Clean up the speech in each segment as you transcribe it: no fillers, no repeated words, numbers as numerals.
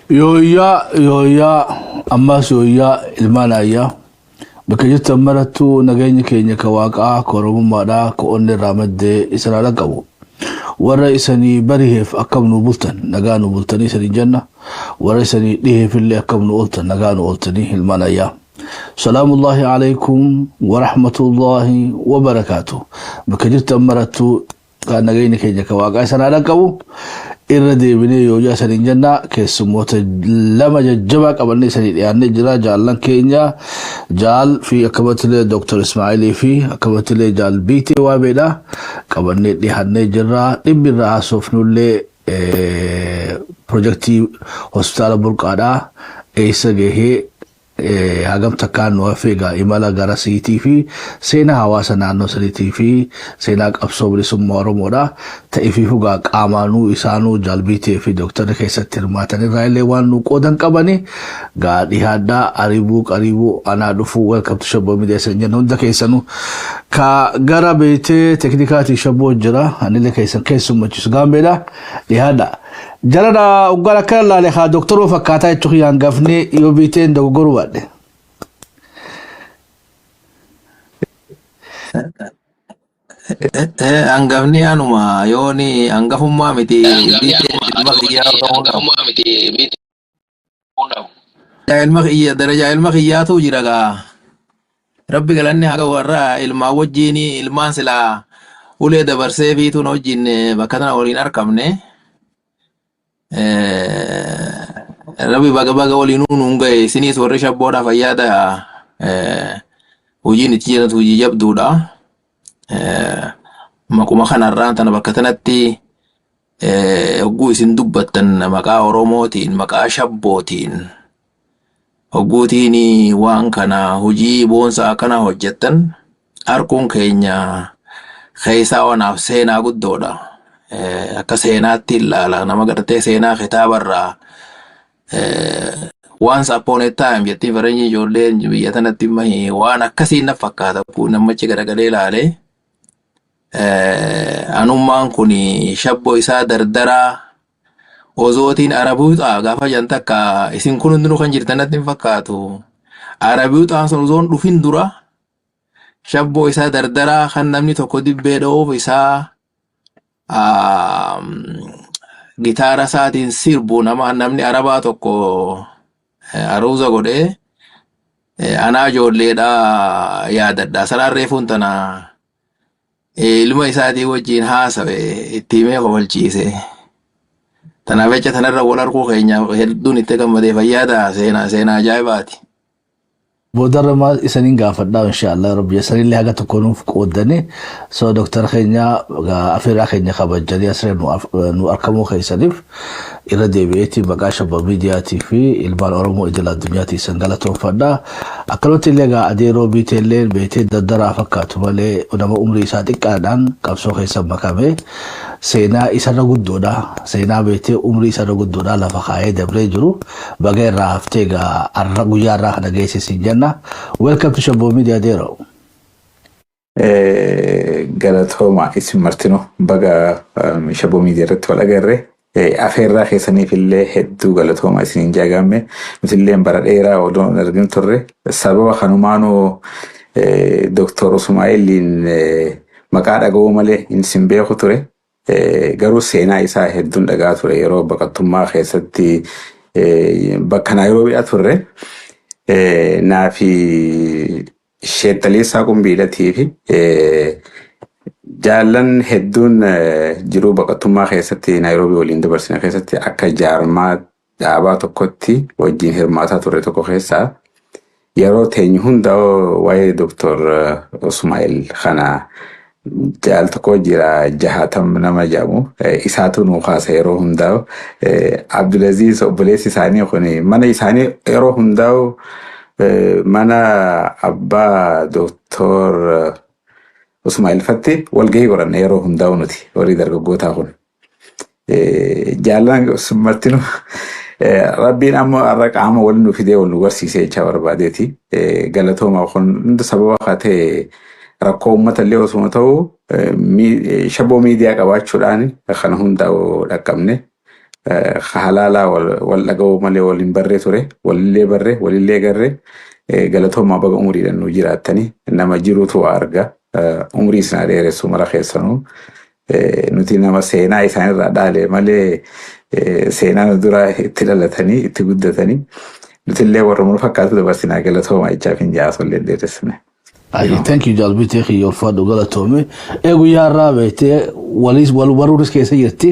Yoya ammas yoya ilmaanayya bakka jirtu ammarattu nageenya keenya ka waaqaa koromummaadhaa ka onni raamadde israala qabu warra isanii bariheef akkam nu bultan nagaa nu bultanii isanii janna warra isanii dhiheefillee akkam nu ooltan nagaa nu ooltanii ilmaanayya salaamullahi alaykum wa rahmatullahi wa barakaatuh bakka jirtu ammarattu ka nageenya keenya ka waaqaa israala qabu irrade bine yoja sanin janna keessummoota lama jajjaba qabanne sanii dhiyaanne jira jaallan keenya jaal fi akabatile Dr. Ismaili fi akabatile jaal biite waabeedha qabanne dhiyaanne jira dhibbirra haasofnullee projektii hospitaala burqaadhaa eessa gahee hagam takkaan nu afeega imala gara siitii fi seenaa hawaasa naannoo saniitii fi seenaa qabsoo bilisummaa Oromoodha ta'ii fugaa qaamaanuu isaanuu jalbiitee fi doktara keessatti hirmaatan irraa illee waan nu qoodan qabani gaa dhihaadhaa qariibuu anaa dhufuu welcome to Shabboo Media Senjan hunda keessanuu ka gara beetee teknikaatii Shabboo jira anillee keessummachiisu gaambeedha dhihaadhaa jarada ugala kala laale ha doktoro fakkaata jechuun yaan gafne yoo biiteen dogogoru baadhe. Angafni anuma yooni angafummaa miti daraja ilma kiyyaatu jira gaa rabbi galanni haga warra ilmaa wajjiini ilmaan silaa ulee dabarsee fiituun wajjiin bakka tana waliin argamne. Rabbi baga waliin nuungae sinis warri Shabboodha fayyaada hojiin itti jiratu hojii jabduudha. Makuma kanarraan tana bakka tanatti hogguu isin dubbattan maqaa Oromootiin maqaa Shabbootiin hogguutiin waan kana hojii boonsaa kana hojjettan harkuun keenya keessaa wanaaf seenaa guddoodha. Akka seenaatti ilaala nama gartee seenaa kitaabarraa once upon a time jettiin faranjii ijoolleen biyya tanatti mahi waan akkasiin na fakkaata kun namichi garagalee ilaale anummaan kun Shabboo isaa dardaraa ozootiin arabuuxaa gaafa jan takka isin kun hundinuu kan jirtan natti hin fakkaatu arabuuxaan sun ozoon dhufin dura Shabboo isaa dardaraa kan namni tokko dibbee dhoof isaa gitaara saatiin sirbu namni arabaa tokko aruuza godhee anaa ijoolleedha yaadadha sanaan reefuun tana ilma isaatii wajjiin haasawe itti himee kofalchiise tanaaf jecha tanarra wal arguu keenya hedduun itti gammadee fayyaada seenaa ajaa'ibaati. Bodar ma isanin gaafadhaa inshallah rabbi yasalli haga takonuuf qoodane so Dr. Kenya afira Kenya kabajjali asre nu arkamoo keessaniif irra deebi'eeti maqaa Shabboo Media TV ilmaan Oromoo idil addunyaatti sangalatoo fadhaa akkanumatti illee adeeroo biiteellee beetee daddaraa fakkaatu malee nama umrii isaa xiqqaadhaan qabsoo keessa makame seenaa isarra guddoodha seenaa beetee umrii isarra guddoodha lafa kaayee dabree jiru baga irraa haftee arra guyyaa irraa kana geessisin jenna. Welcome to Shabboo Media Dero. Galatoma isin martino baga Shabboo Media irratti wal agarre afeerraa keessaniif illee hedduu galatoma isin jaagamme nutillee bara dheeraa odoon arginu turre sababa kanumaanoo Dr. Ismailiin maqaa dhaga'uu malee isin beeku ture garuu seenaa isaa hedduun dhagaa ture yeroo baqattummaa keessatti bakka Naayiroobiidha turre. Naafi sheettaleessaa qumbiidhatii fi jaallan hedduun jiruu baqattummaa keessatti Naayiroobii waliin dabarsina keessatti akka jaarmaa dhaabaa tokkotti wajjin hirmaataa turre tokko keessaa yeroo teenyu hunda waa'ee Dr. Ismail kana jaal tokko jira jahatam nama jedhamu isaatu nu kaasa yeroo hundaa Abdulaziz obboleessi isaanii kun mana isaanii yeroo hundaa mana abbaa Dr. Ismail fatti walgahii godhan yeroo hundaa nuti warri dargaggootaa kun jaallan martinu rabbiin ammoo har'a qaama wal nu fidee wal nu barsiisee jecha barbaadeeti galatooma kun hunda sababa haa ta'e rakkoo uummata illee osuma ta'u Shabboo Media qabaachuudhaan kan hundaa dhaqqabne halaalaa wal dhaga'uu malee waliin barree ture walillee barree walillee garree galatoomaa baga umuriidhaan nu jiraattanii nama jirutu arga umurii isin dheeressu mara keessanuu nuti nama seenaa isaanirraa dhaale malee seenaa dura itti dhalatanii itti guddatanii nuti illee warra muru fakkaatu dabarsinaa galatoomaa jechaaf hin jaasollee dheeressine. Thank you jalbitee xiyyoon fadhu galatoome guyyaa irraa beektee wal waruuris keessa jirti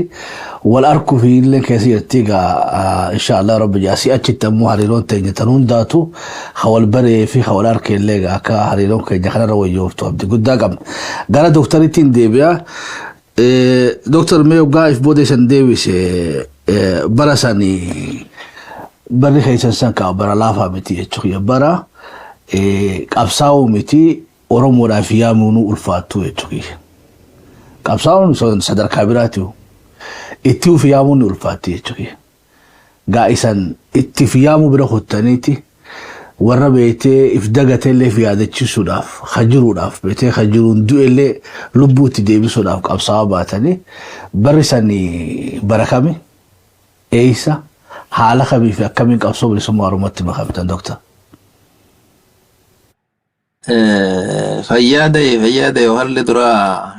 wal arkuu fi illee keessa jirti gaa inshallah rabbi jaasi achitti ammoo hariiroon teenya tan hundaatu hawal baree fi hawal arkee illee gaa akka hariiroon keenya kanarra wayyooftu abdii guddaa qabna gara dooktarittiin deebi'a dooktar mee waggaa if booda isan deebise bara sanii barri keessan san kaa bara laafaa miti jechuudha bara qabsaa'uu miti Oromoodhaaf yaamuun ulfaattu jechuudha. Qabsaa'uun sadarkaa biraati itti uf yaamuun ulfaatti jechuudha. Gaa isan itti fi yaamuu bira hottaniiti warra beetee if dagateellee fi yaadachiisuudhaaf hajiruudhaaf beetee hajiruun du'ellee lubbuutti deebisuudhaaf qabsaa'aa baatanii barri sanii barakame eeysa haala kamii fi akkamiin qabsoo bilisummaa Oromootti makamtan dooktar. Fayyada yoo halli dura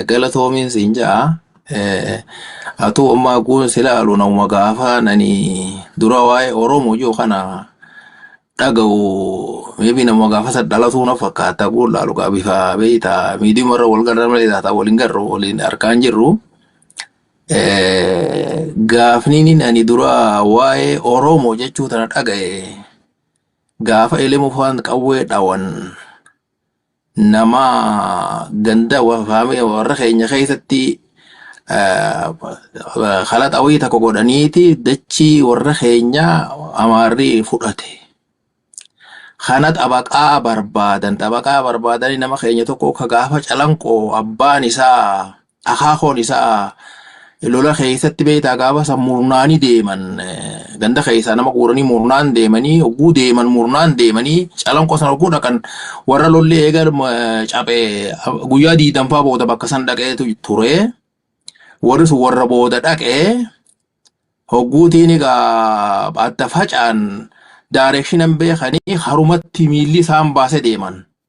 galatoomiin siin ja'a atu amma kun silaalu nama gaafa nani dura waa'ee Oromoo yoo kana dhaga'u meebi nama gaafa sadhalatu na fakkaata kun laalu bifa beeyta miidiyamarra wal garra malee taata waliin garru waliin arkaan jirru gaafniin ani dura waa'ee Oromoo jechuu tana dhaga'e gaafa elemu faan qawwee dhawan nama ganda wafaame warra keenya keessatti khalat awii takko godhaniiti dachi warra keenya amaarri fudhate khanat abaqaa barbaadan nama keenya tokko ka gaafa calanqoo abbaan isaa akaakoon isaa lola keessatti beeytaa gaafa san murnaanii deeman ganda keessaa nama guuranii murnaan deemanii oguu deeman murnaan deemanii calanqoo san oguu dhaqan warra lollee eegar caphee guyyaa diidanfaa booda bakka san dhaqeetu ture warri sun warra booda dhaqee ogguutiin egaa adda facaan daareekshinan beekanii harumatti miilli isaan baase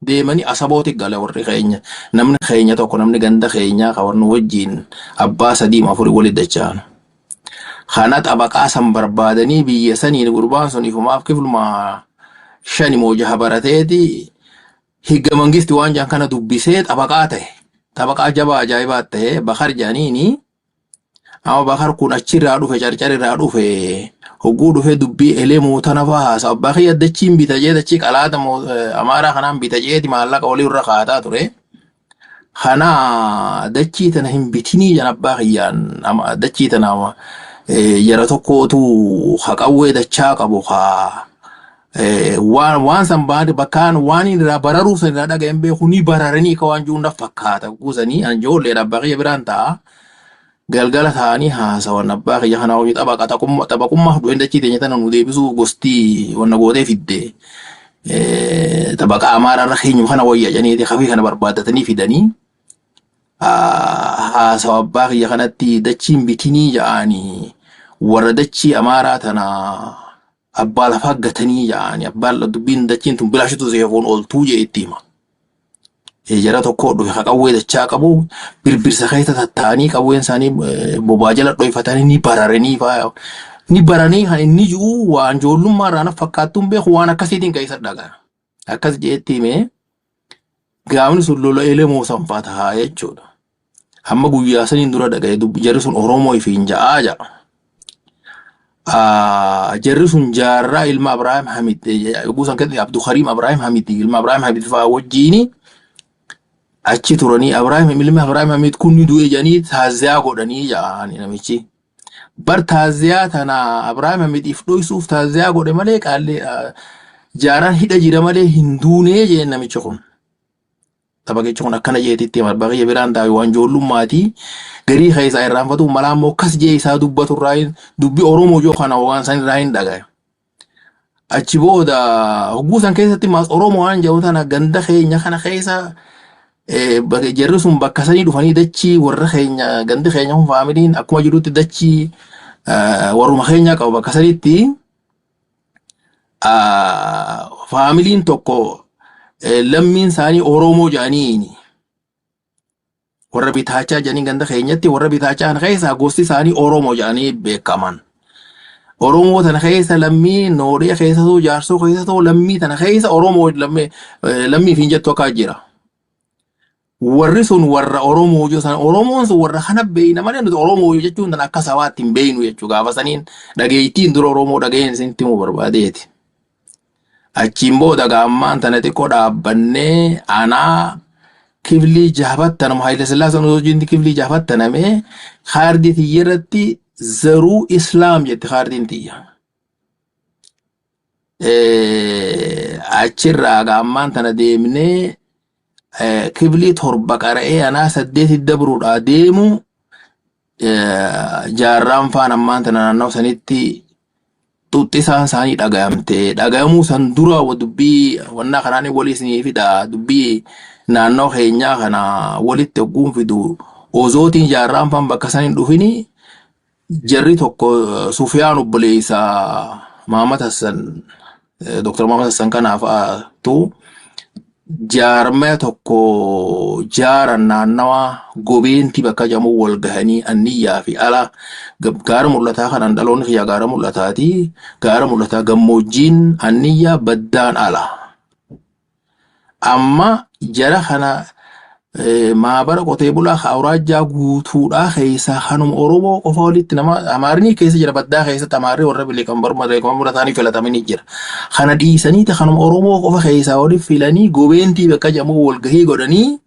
deemanii asabooti gala warri keenya namni keenya tokko namni ganda keenya ka warnu wajjiin abbaa sadii afurii walit dachaan kana xabaqaa san barbaadanii biyya saniin gurbaan sun ifumaaf kifluma shani moojaha barateeti higga mangisti waan jaan kana dubbisee xabaqaa jabaa ajaa'ibaa ta'e bakar jaaniini amma bakar kun achirraa dhufe carcarirraa dhufe hogguu dhufe dubbii elemuu tana fahaasa abbaa kiyya dachiin bitajee dachii qalaata amaaraa kanaan bitajeeti maallaqa olii irra kaataa ture kana dachii tana hin bitinii jan abbaa kiyyaan dachii tana jara tokkootu haqawwee dachaa qabu waan san baade bakkaan waan irraa bararuu san irraa dhaga'een beeku ni bararanii ka waan juunda fakkaata guusanii anjoollee abbaa kiyya biraan ta'a galgala taanii haasawan abbaa kiyya kana hojii xabaqummaa du'een dachii teenya tana nu deebisuu gostii wanna gootee fidde xabaqa amaara irra keenyu kana wayya janiiti kafii kana barbaaddatanii fidanii haasawa abbaa kiyya kanatti dachiin bitinii ja'anii warra dachii amaaraa tana abbaa lafaa gatanii ja'anii abbaan dubbiin dachiin tun bilaashitu seefoon oltuu jee itti hima. Jara tokko dhufe haqawwee dachaa qabu birbirsa keessa tattaanii qawween isaanii bobaa jala dhoyfatanii ni baranii kan inni jiru waan ijoollummaa irraa fakkaattuun beeku waan akkasiitiin keessa dhagaa akkas jeetti himee gaafni sun lola elemoo sanfaa tahaa jechuudha. Amma guyyaa saniin dura dhaga'e jarri sun Oromoo ifiin ja'aa ja'a. Jarri sun jaarraa ilma Abrahaam Hamid guusan keessatti Abdulkariim Abrahaam Hamid ilma Abrahaam Hamid fa'aa wajjiini achi turanii ilmi Abrahaam Hamid kun ni du'e jedhanii taaziyaa godhanii ja'anii namichi. Bar taaziyaa tana Abrahaam Hamid if dhoysuuf taaziyaa godhe malee qaallee jaaraan hidha jira malee hin duunee jeen namichi kun. Taphaqechi kun akkana jeetitti baqiyya biraan taa'e waan ijoollummaati garii keessaa irraanfatu malaa immoo akkas jee isaa dubbatu irraa dubbii Oromoo joo kana waan san irraa hin dhagaye. Achi booda hogguu san keessatti maas Oromoo waan jedhu tana ganda keenya kana keessa jarri sun bakka sanii dhufanii dachii warra keenya gandi keenya kun faamiliin akkuma jirutti dachii warruma keenya qabu bakka sanitti faamiliin tokko lammiin isaanii Oromoo jedhaniini warra bitaachaa jedhanii ganda keenyatti warra bitaachaa keessa gosti isaanii Oromoo jedhanii beekaman. Oromoo tana keessa lammii noodee keessa ta'u jaarsoo keessa ta'u lammii tana keessa Oromoo lammii fi jettu akka jira. Warri sun warra Oromoo jechuun Oromoon sun warra kana beeyna malee nuti Oromoo jechuun tan akka sabaatti hin beeynu jechuu gaafa saniin dhageettiin dura Oromoo dhageen isinitti himuu barbaadeeti. Achiin booda gaammaan tana xiqqoo dhaabbannee anaa kiflii jaafattanama Haayile Sillaaseen hojiin kiflii jaafattaname kaardii xiyyeerratti zaruu Islaam jette kaardiin xiyya. Achirraa gaammaan tana deemnee kiflii torba qara'ee anaa 8 dabruudhaa deemu jaarraan faan ammaan tana naannoo sanitti tuxxisaan isaanii dhagayamuu san dura dubbii wannaa kanaan walii isinii fida dubbii naannoo keenyaa kana walitti ogguun fidu ozootiin jaarraan faan bakka saniin dhufini jarri tokko Sufiyaan obboleessa Mahamad Hassan Dr. Mahamad Hassan kanaaf tu jaarmee tokko jaaran naannawa gobeenti bakka jamuu wal gahanii anniyyaa fi ala gaara mul'ataa kanaan dhaloonni kiyyaa gaara mul'ataati. Gaara mul'ataa gammoojjiin anniyyaa baddaan ala. Amma jara kana maabara qotee bulaa awraajjaa guutuudhaa keessaa kanuma Oromoo qofa walitti nama Amaarinii keessa jira baddaa keessatti Amaarri warra bileekan barmataanii filatamanii jira. Kana dhiisaniiti kanuma Oromoo qofa keessaa walitti filanii gobeentii bakka jamuu walgahii godhanii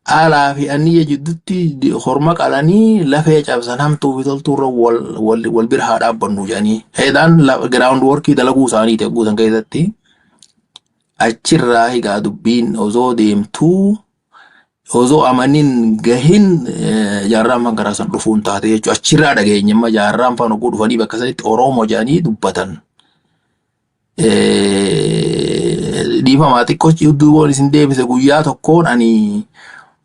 alaa fi anniyya jidduutti horma qalanii lafee cabsan hamtuu fi toltuurra wal bira haa dhaabbannu jedhanii. Heedhaan giraawundi workii dalaguu isaaniiti guutan keessatti. Achirraa egaa dubbiin osoo deemtuu osoo amanin gahin jaarraan faan karaa san dhufuun taate jechuudha. Achirraa dhageenya amma jaarraan faan oguu dhufanii bakka sanitti Oromoo jedhanii dubbatan. Dhiifamaa xiqqoo duuboon isin deebise guyyaa tokkoon ani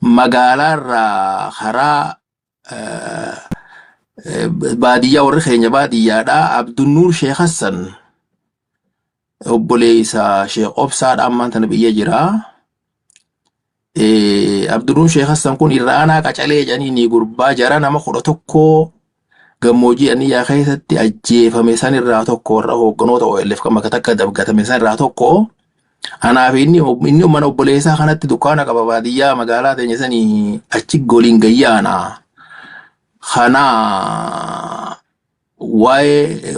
magaalaarraa karaa baadiyyaa warri keenya baadiyyaadhaa Abdunnuur Sheekh Hassan obboleessa Sheekh Obsaadha ammaan tana biyya jira. Abdunnuur Sheekh Hassan kun irraanaa qacalee jedhanii gurbaa jara nama 11 gammoojjii anniyyaa keessatti ajjeefame sanirraa tokko warra hoogganoota OLF kan bakka takka dabgatame sanirraa tokko. Anaaf inni mana obboleessaa kanatti dukkaana qaba baadiyyaa magaalaa teenya sanii achi goliin gayyaana. Kana waa'ee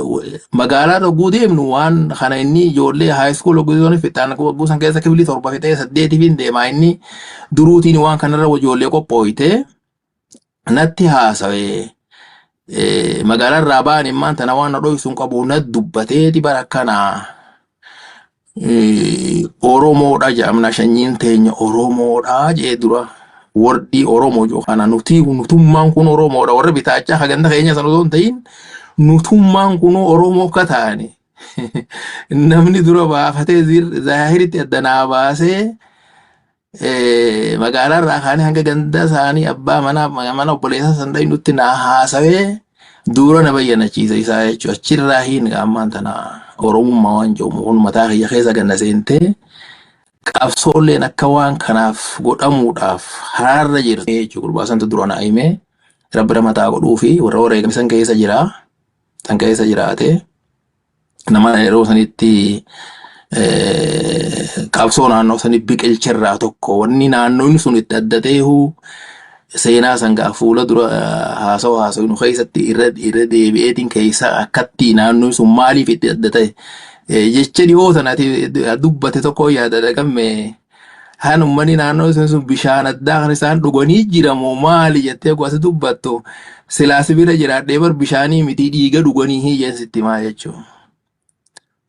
magaalaa dhuguu deemnu waan kana inni ijoollee high school oguusoon fixaan buusan keessa kiflii 7 fixee 8 fin deemaa inni duruutiin waan kanarra ijoollee qophooyte natti haasawee magaalaa irraa ba'an immaan tana waan na dhoysuun qabu na dubbateeti barakkanaa Oromoodha jedhamna shanyiin teenya Oromoodha jee dura wordii Oromoo yookaan nutummaan kun Oromoodha warra bitaachaa haganda keenya san osoo hin ta'in nutummaan kun Oromoo akka taane namni dura baafatee zaahiritti addanaa baasee magaalaa irraa kaanii hanga ganda isaanii abbaa mana obboleessaa san dhayin nutti naa haasawee dura na bayyanachiisa isaa jechuudha. Achirraa hin ammaan tana Oromummaa waan jedhamu mataa kiyya keessa ganna seentee qabsoolleen akka waan kanaaf godhamuudhaaf hararra jirti jechuudha. Gurbaasantu dura na himee rabbi mataa godhuu fi warra wareegame san keessa jira. San keessa jiraate nama yeroo sanitti qabsoo naannoo sanii biqilchirraa tokko wanni naannoon sun itti addateehu seenaa sangaa fuula dura haasawaa nu keessatti irra deebi'eetiin keessa akkatti naannoon sun maaliif itti addate jecha dhiyoo sanatti dubbate tokko yaada dhagamme haan ummanni naannoo sun bishaan addaa kan isaan dhuganii jiramoo maali jettee gosa dubbattu silaasi bira jiraadhee bar bishaanii miti dhiiga dhuganii hiyyeessitti maa jechuudha.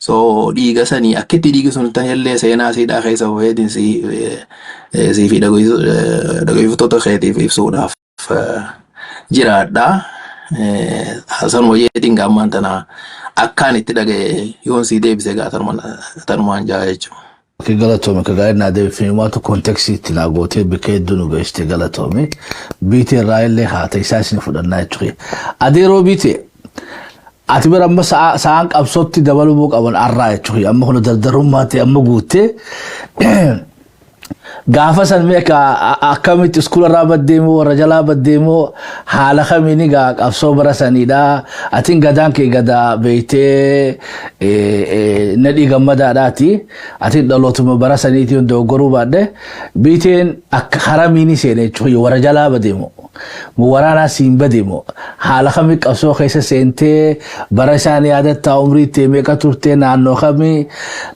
So dhiiga sanii akkitti dhiigi sun ta'ellee seenaa siidhaa keessa fayyadin si fi dhaggeeffattoota keetiif ibsuudhaaf jiraadha. Hasan wayyeetiin gaammaan tana akkaan itti dhaga'e yoon si deebise gaa tanumaan jaa jechuudha. Che galatome che gaina deve filmato context ti la gote beke dunu geste galatome biti raille hata isasin fudanna churi adiro biti ati bar amma saan qabsotti dabalu bu qaban arra churi amma hono dardarum mate amma gute gaafa san meeka akkamit iskula rabaddeemo warra jalaa baddeemo haala kamini gaa qabsoo barasanidha atin gadaan kee gada beeytee nadhii gammadaadhaati atin dhalootuma barasaniitiin dogoggoruu baadhe biiteen akka haramiini seene jechuun warra jalaa baddeemo waraanaa siin baddeemo haala kami qabsoo keessa seentee bara isaanii yaadatta umrii itti meeqa turtee naannoo kami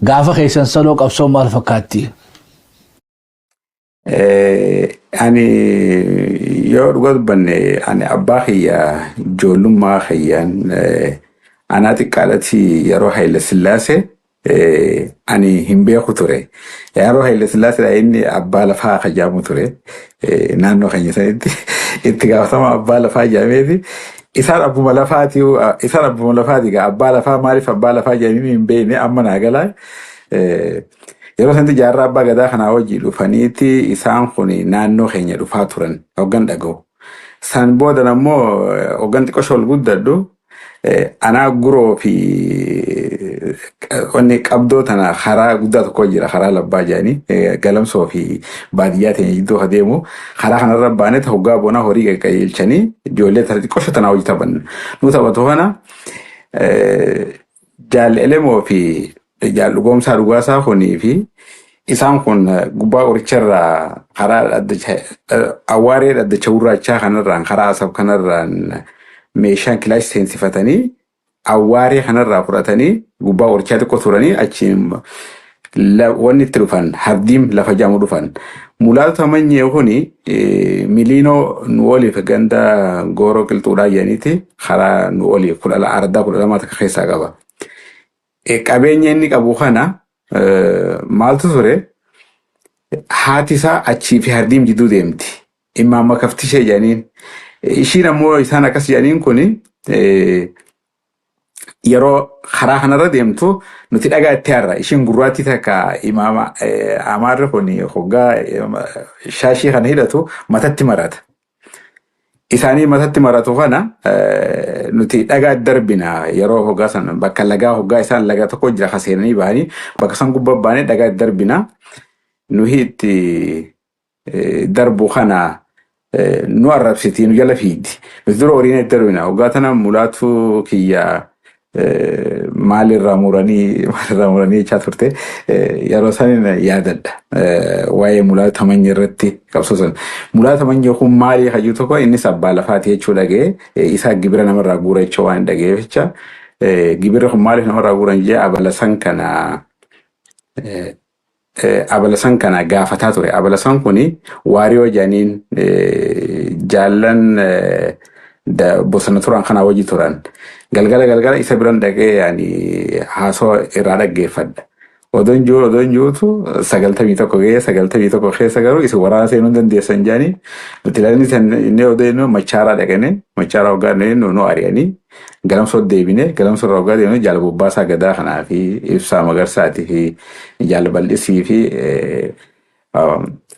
gaafa keessan saloo qabsoo maal fakkaatti? Ani yoo dhugaa dubbanne ani abbaa kiyya ijoollummaa kiyyaan anaa xiqqaadhatti yeroo Haile Sillaasee ani hin beeku ture. Yeroo Haile Sillaasee inni abbaa lafaa kajaamu ture naannoo keenya sanitti itti gaafatama abbaa lafaa jaameeti. Isaan abbuma lafaati gaa abbaa lafaa maaliif abbaa lafaa jaamanii hin beekne amma naa galaa. Yeroo sanatti jaarraa abbaa gadaa kanaa hojii dhufaniiti isaan kun naannoo keenya dhufaa turan hoggan dhaga'u. San booda ammoo hoggan xiqqoo shol guddadhu anaa guroo fi onni qabdoo tana karaa guddaa tokko jira karaa labbaa jaanii galamsoo fi baadiyyaa teenya jidduu adeemu karaa kanarra baaneet hoggaa boonaa horii qaqqajeelchanii ijoollee tana xiqqoo tanaa hojii taphanna. Nu taphatu kana jaalelemoo fi dhugoomsaa dhugaasaa kunii fi isaan kun gubbaa qoricharraa karaa awwaaree dhaddacha gurraachaa kanarraan karaa asab kanarraan meeshaan kilaash seensifatanii awwaaree kanarraa fudhatanii gubbaa qorichaa xiqqoo turanii achiin wanni itti dhufan hardiim lafa jaamu dhufan. Mulaatota manyee kuni miliinoo nu oliif ganda gooroo qilxuudhaa jedhaniiti karaa nu oliif ardaa 12 takka keessaa qaba. Qabeenya inni qabu kana maaltu ture haati isaa achii fi hardiim jidduu deemti. Immaamma kaftishee jedhaniin. Ishiin ammoo isaan akkas jedhaniin kuni yeroo karaa kanarra deemtu nuti dhagaa itti harra. Ishiin gurraattii takka imaama amaarri kuni hoggaa shaashii kana hidhatu matatti marata. Isaanii matatti maratu kana nuti dhagaa darbina yeroo hoggaa san bakka lagaa hoggaa isaan laga tokko jira kaseenanii bahanii bakka san gubbaa baanee dhagaa darbina nuhi itti darbu kana nu arrabsiti nu jala fiidi. Nuti dura horiin darbina hoggaa tana mulaatu kiyya maalirraa muranii jechaa turte yeroo sanin yaadadha waa'ee mulaata manyii irratti qabsoosan. Mulaata manyii kun maalii hayyuu tokko innis abbaa lafaati jechuu dhagee isaa gibira namarraa guura jechuu waan dhagee jecha gibirri kun maaliif namarraa guuran jee abalasan kana gaafataa ture. Abalasan kuni waariyoo jaaniin jaallan bosona turan kana wajji turan. Galgala isa biran dhaqee yaani haasoo irraa dhaggeeffadha. Odoon jiruutu 91 keessa garuu isa waraana seenuu dandeessan jaanii nuti ilaalni inni odeenu machaaraa dhaqane machaaraa hoggaa nu ari'anii galamsoo deebine galamsoo irraa hoggaa deebine jaala bobbaasaa gadaa kanaa fi ibsaa magarsaatii fi jaala bal'isii fi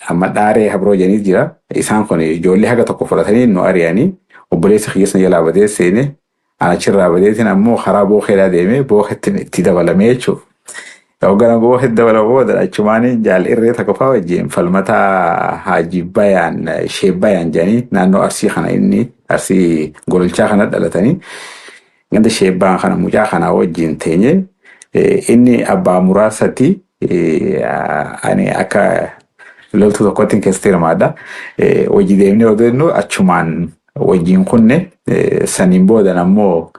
amma dhaaree habroo janii jira. Isaan kun ijoollee haga tokko fudhatanii nu ari'anii obboleessa kiyyeessan jalaa badee seene anachirraa badeetiin ammoo karaa bookeedhaa deemee bookeetti itti dabalamee jechuudha. Hogganaa bookeetti dabalama booda achumaan jaal irree takka fa'aa wajjin falmataa Haji Bayaan Sheeb Bayaan jedhanii naannoo Arsii kana inni Arsii Gololchaa kana dhalatanii ganda Sheeb Bayaan kana mucaa kanaa wajjin teenye inni abbaa muraasatti ani akka loltuu tokkotti keessatti hirmaadha. Hojii deemnee odeeffannoo achumaan wajjin kunne saniin booda ammoo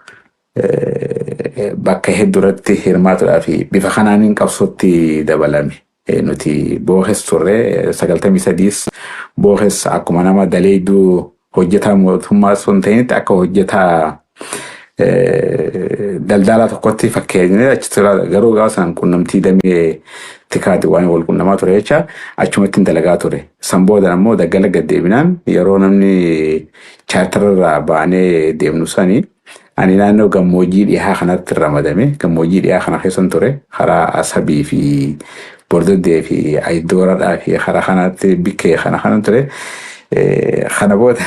bakka hedduuratti hirmaatuudhaa fi bifa kanaan qabsootti dabalame. Nuti boohes turre 93 boohes akkuma nama daleeyduu hojjetaa mootummaa sun ta'initti akka hojjetaa daldalaa tokkotti fakkeenyee achi garuu gaafa san qunnamtii damee tikaati waan wal qunnamaa ture jecha achumatti dalagaa ture. San booda ammoo daggala gaddeebinaan yeroo namni chaartararraa baanee deemnu sanii ani naannoo gammoojjii dhiyaa kanatti ramadame. Gammoojjii dhiyaa kana keessan ture karaa Asabii fi bordodee fi ayiddooradhaa fi karaa kanatti bikkee kana ture. Kana booda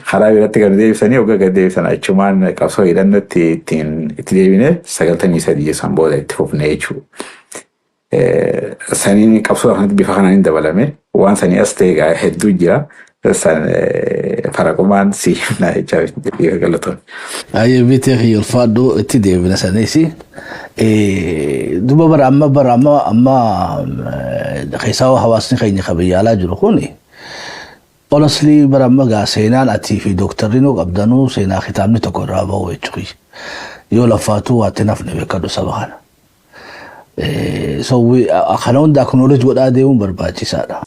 karaa biratti gad deebisanii hogga gad deebisan achumaan qabsoo hidhannootti itti deebine 93 san booda itti fufne jechuudha. Saniin qabsoo kanatti bifa kanaan dabalame waan sanii as ta'e hedduu jira. Faraqumaan si himna jecha galatoon. Ayyee bitee xiyyeeffadhu itti deebina sanis. Duba bara amma keessaa hawaasni keenya qabiyyaalaa jiru kuni. Honestly bara amma gaa seenaan atii fi dooktarriinuu qabdanuu seenaa kitaabni tokko irraa bahu jechuudha. Yoo laffaatu waatti nafne beekadu saba kana. So kana hundaa acknowledge godhaa deemuun barbaachisaadha.